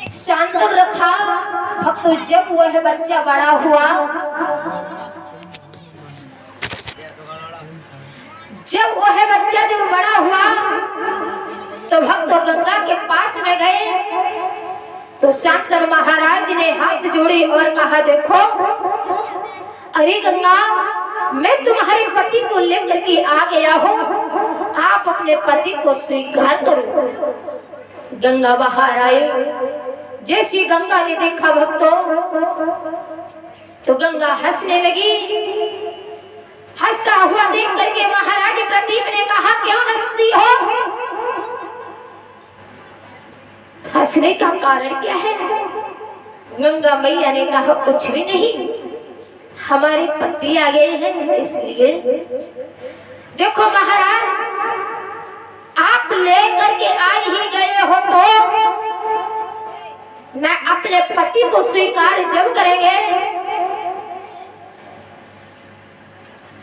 शांत रखा। भक्त जब वह बच्चा बड़ा हुआ, तो भक्त गंगा के पास में गए तो शांतनु महाराज ने हाथ जोड़े और कहा, देखो अरे गंगा, मैं तुम्हारे पति को लेकर के आ गया हूँ, आप अपने पति को स्वीकार करो। गंगा बाहर आई। जैसी गंगा ने देखा भक्तों, तो गंगा हंसने लगी। हंसता हुआ देख करके महाराज प्रदीप ने कहा, क्यों हंसती हो? हंसने का कारण क्या है? गंगा मैया ने कहा, कुछ भी नहीं, हमारे पति आ गए हैं इसलिए। देखो महाराज, आप लेकर के आ ही गए हो तो मैं अपने पति को स्वीकार जब करेंगे,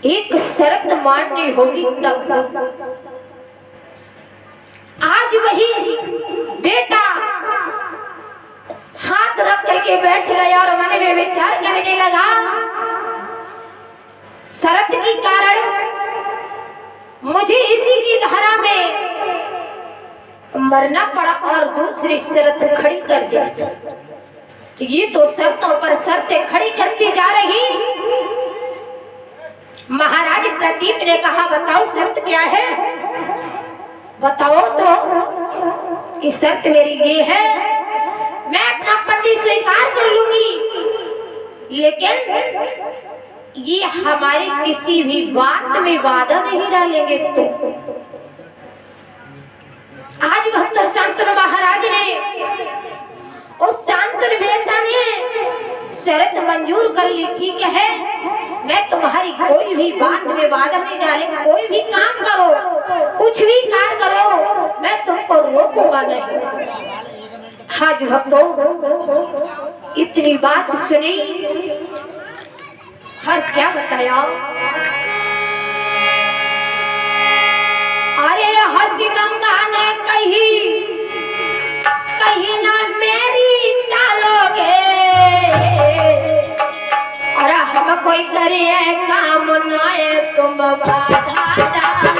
एक शर्त माननी होगी तब। आज वही बेटा हाथ रख करके बैठ गया और मन में विचार करने लगा। शर्त के कारण मुझे इसी की धारा में मरना पड़ा और दूसरी शर्त खड़ी कर दी। ये तो शर्तों पर शर्तें खड़ी करती जा रही। महाराज प्रदीप ने कहा, बताओ शर्त क्या है? बताओ तो। कि शर्त मेरी ये है, मैं अपना पति स्वीकार कर लूंगी, लेकिन ये हमारी किसी भी बात में बाधा नहीं डालेंगे। तो आज भक्त शांतनु महाराज ने और शांतनु बेटा ने शर्त मंजूर कर ली। ठीक है, मैं तुम्हारी कोई भी बात में बाधा नहीं डालेंगे, कोई भी काम करो, कुछ भी कार्य करो, मैं तुमको रोकूंगा नहीं। आज भक्तों, इतनी बात सुनी और क्या बताया। अरे हंसी गंगा ने कही, कही ना मेरी डालोगे, और हम कोई करे काम ना है तुम बाधा डालो।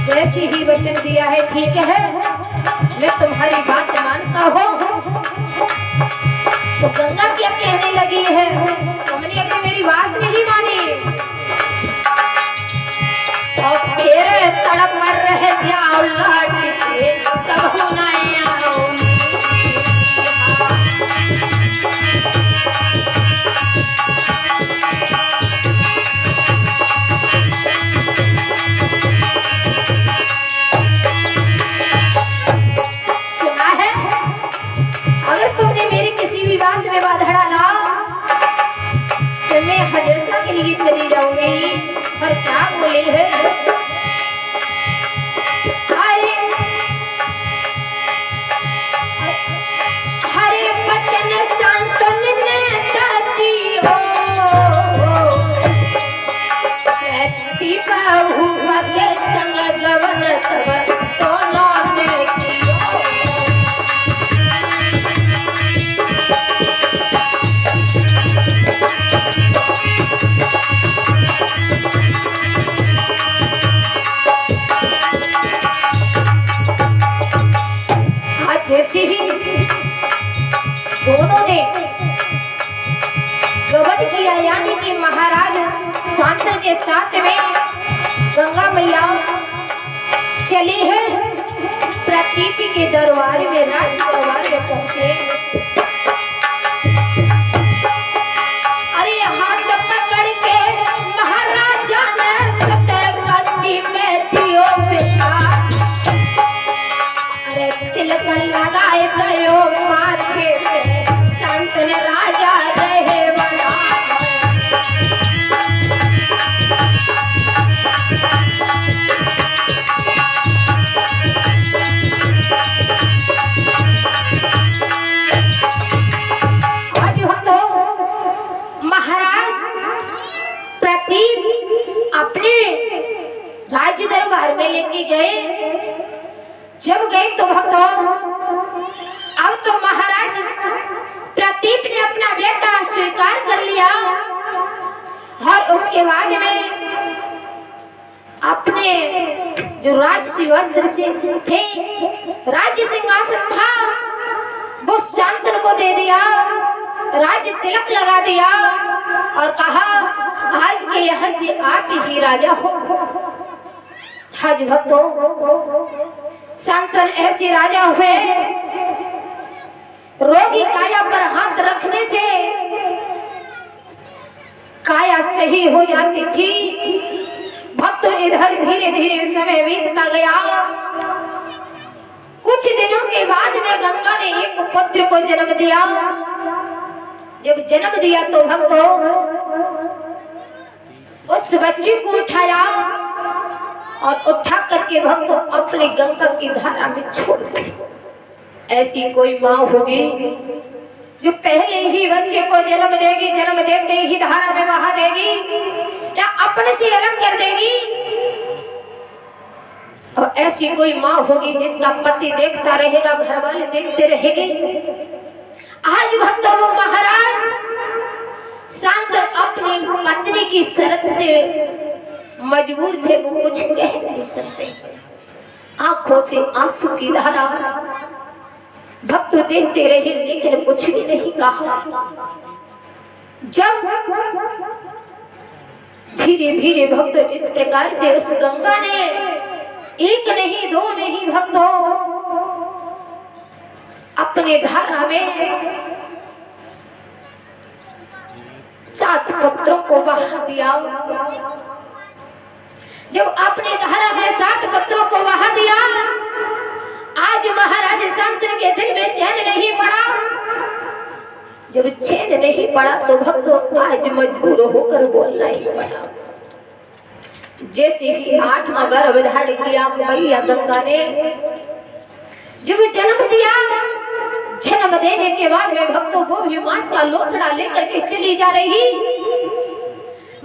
जैसी ही वचन दिया है, ठीक है, मैं तुम्हारी बात मानता हूँ। तो गंगा क्या कहने लगी है, तुमने अगर मेरी बात नहीं मानी और फिर तड़प मर रह जाओ लौट के, तब होना बात में बाधा डाला तो मैं हमेशा के लिए चली जाऊंगी। और क्या बोले है, अरे प्रवध किया, यानी कि महाराज शांतनु के साथ में गंगा मैया चली है प्रतीप के दरबार में, राज दरबार में पहुंचे। अरे हाथ पकड़ के महाराजा ने सतह गद्दी में दियो बिठा, अरे तिलक लगाए गयो माथे पे, शांतनु राजा रहे बना। आज भक्तों महाराज प्रतीप अपने राज्य दरबार में लेके गए। जब गए तो भक्तों अब तो महाराज प्रतीप ने अपना बेटा स्वीकार कर लिया और उसके बाद में अपने जो राजसी वस्त्र से थे, राज्य सिंहासन था, वो शांतनु को दे दिया, राज्य तिलक लगा दिया और कहा आज के यहाँ से आप ही राजा हो। हज भक्तों शांतनु ऐसे राजा हुए, रोगी काया पर हाथ रखने से काया सही हो जाती थी। भक्तों इधर धीरे धीरे समय बीतता गया। कुछ दिनों के बाद में गंगा ने एक पुत्र को जन्म दिया। जब जन्म दिया तो भक्तों उस बच्चे को उठाया और उठा करके भक्तों अपनी गंगा की धारा में छोड़ दी। ऐसी कोई माँ होगी जो पहले ही बच्चे को जन्म देगी, जन्म देते ही धारा में बहा देगी या अपने से अलग कर देगी? और ऐसी कोई माँ होगी जिसका पति देखता रहेगा, घर वाले देखते रहेंगे? आज भक्तों वो महाराज शांतनु अपनी पत्नी की शर्त से मजबूर थे, वो कुछ कह नहीं सकते। आंखों से आंसू की धारा भक्त देखते रहे लेकिन कुछ भी नहीं कहा। जब धीरे धीरे भक्त इस प्रकार से उस गंगा ने एक नहीं दो नहीं भक्तों अपने धारा में 7 पुत्रों को बहा दिया। जब अपने धारा में 7 पुत्रों को बहा दिया, आज महाराज शांतनु के दिल में चैन नहीं पड़ा। जब चैन नहीं पड़ा तो भक्तों आज मजबूर होकर बोलना ही पड़ा। जैसे ही 8वां गर्भ धारण किया मैया गंगा ने, जब जन्म दिया, जन्म देने के बाद में भक्तों वो भी मांस का लोथड़ा लेकर के चली जा रही।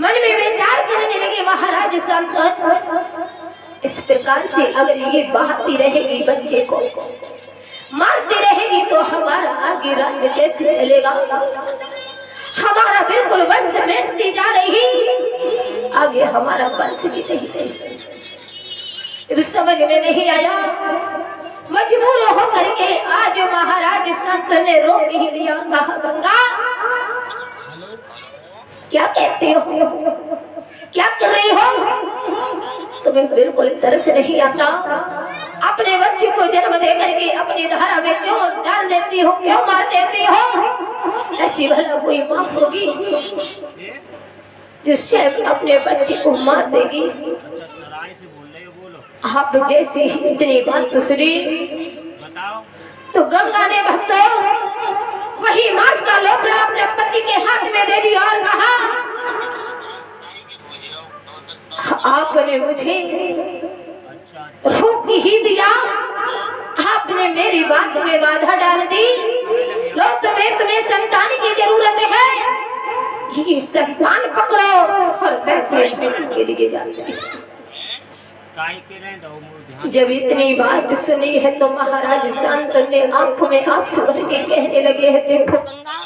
मन में विचार करने लगे महाराज शांतनु इस प्रकार से अगर ये बहाती रहेगी, बच्चे को मारती रहेगी तो हमारा आगे राज्य कैसे चलेगा? हमारा बिल्कुल वंश मिटती जा रही, आगे हमारा वंश भी नहीं। समझ में नहीं आया, मजबूर होकर के आज महाराज शांतनु ने रोक ही लिया और कहा गंगा क्या कहते हो, क्या कर रही हो? तुम्हें बिल्कुल तरस नहीं आता? अपने बच्चे को जन्म दे करके अपनी धारा में क्यों डाल देती हो, क्यों मार देती हो? ऐसी भला कोई माँ होगी जो स्वयं अपने बच्चे को मार देगी? आप जैसी इतनी बात सुनी तो गंगा ने भक्तों वही मांस का लोथड़ा अपने पति के हाथ में दे दिया और कहा आपने मुझे रोक ही दिया, आपने मेरी बात में बाधा डाल दी। लो तुम्हें संतान की जरूरत है, ये संतान पकड़ो और मैं के लिए जाती हूँ। जब इतनी बात सुनी है तो महाराज शांतनु ने आंखों में आंसू भर के कहने लगे हैं देखो गंगा